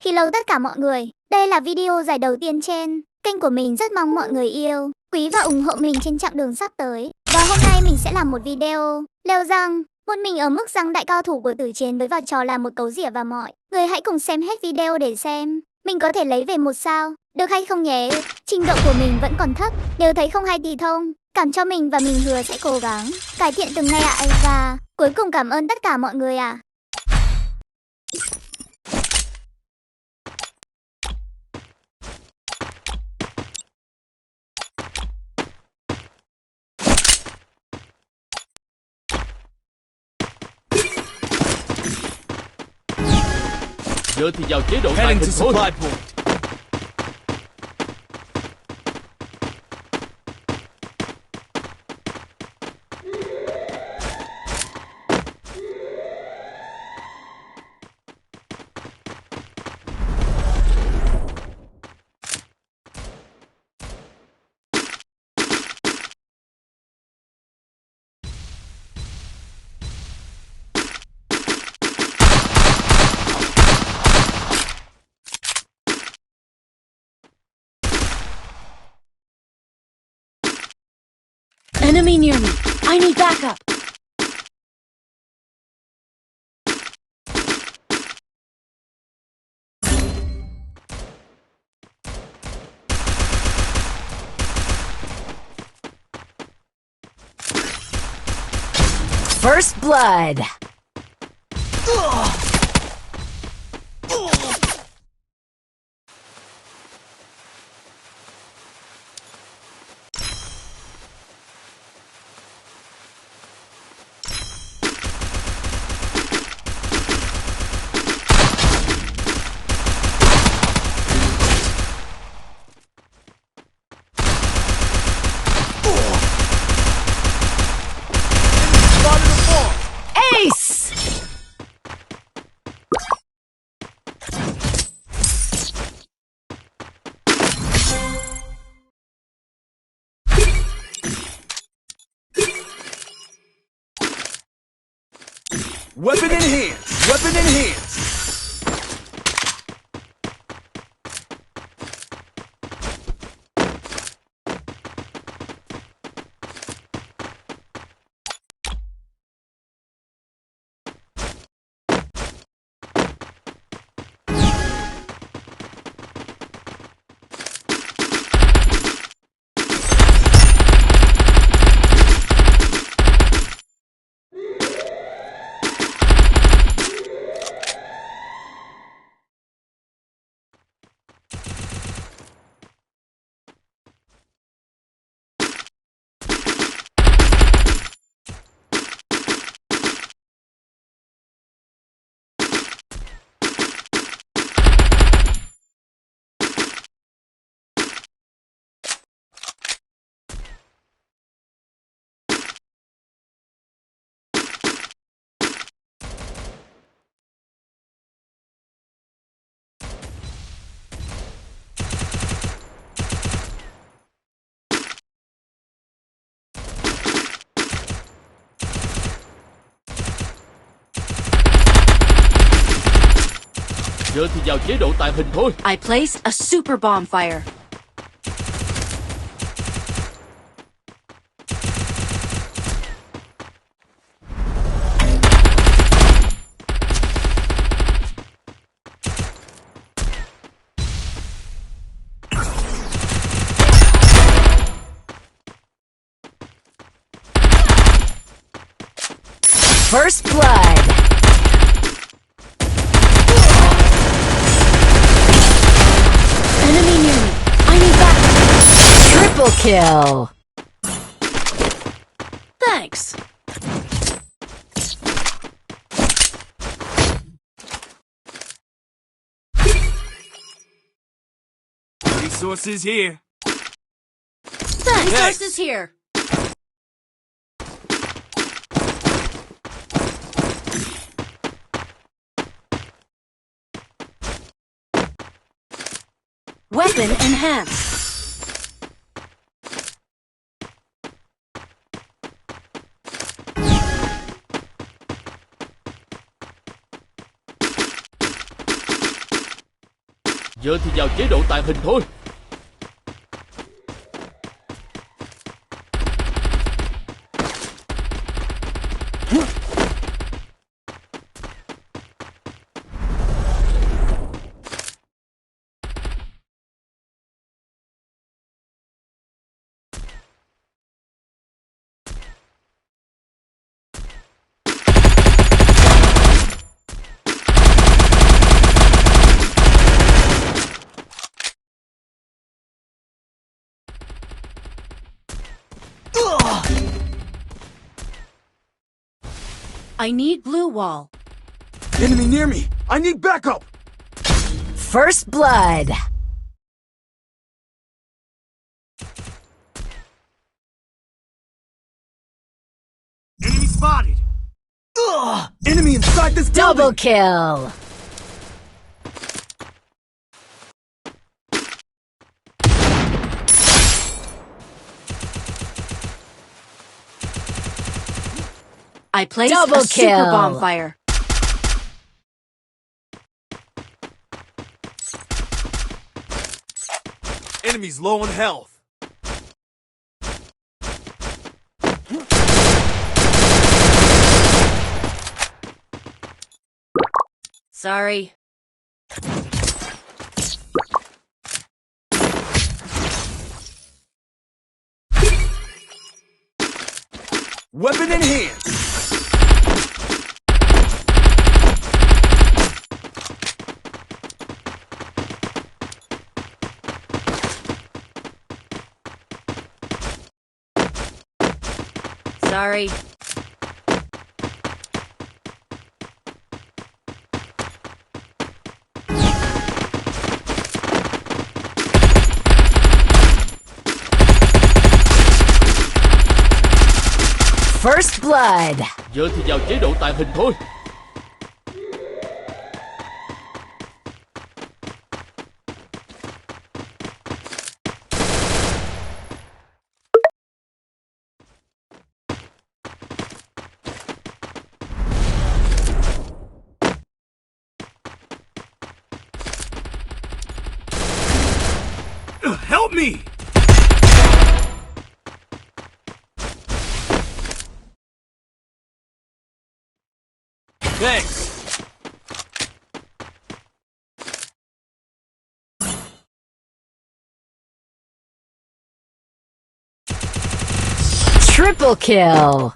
Hello tất cả mọi người, đây là video dài đầu tiên trên kênh của mình, rất mong mọi người yêu quý và ủng hộ mình trên chặng đường sắp tới. Và hôm nay mình sẽ làm một video leo răng, một mình ở mức răng đại cao thủ của tử chiến với vai trò là một cấu rỉa, và mọi người hãy cùng xem hết video để xem mình có thể lấy về 1 sao được hay không nhé. Trình độ của mình vẫn còn thấp, nếu thấy không hay thì thông cảm cho mình và mình hứa sẽ cố gắng cải thiện từng ngày ạ. Và cuối cùng cảm ơn tất cả mọi người ạ. Giờ thì vào chế độ tàng hình thôi. Enemy near me. I need backup. First blood. Ace! Weapon in hand! Weapon in hand! Giờ thì vào chế độ tàng hình thôi. I place a super bonfire. First blood. Enemy near me. I need backup. Triple kill. Thanks. Resources here. Thanks. Resources here. Weapon enhanced. Giờ thì vào chế độ tàng hình thôi. I need blue wall. Enemy near me. I need backup. First blood. Enemy spotted. Enemy inside this Double building. kill. I placed Double a super kill. bonfire. Enemy's low on health. Sorry. Weapon in hand. Sorry. First blood. Giờ thì vào chế độ tàng hình thôi. Help me! Thanks. Triple kill.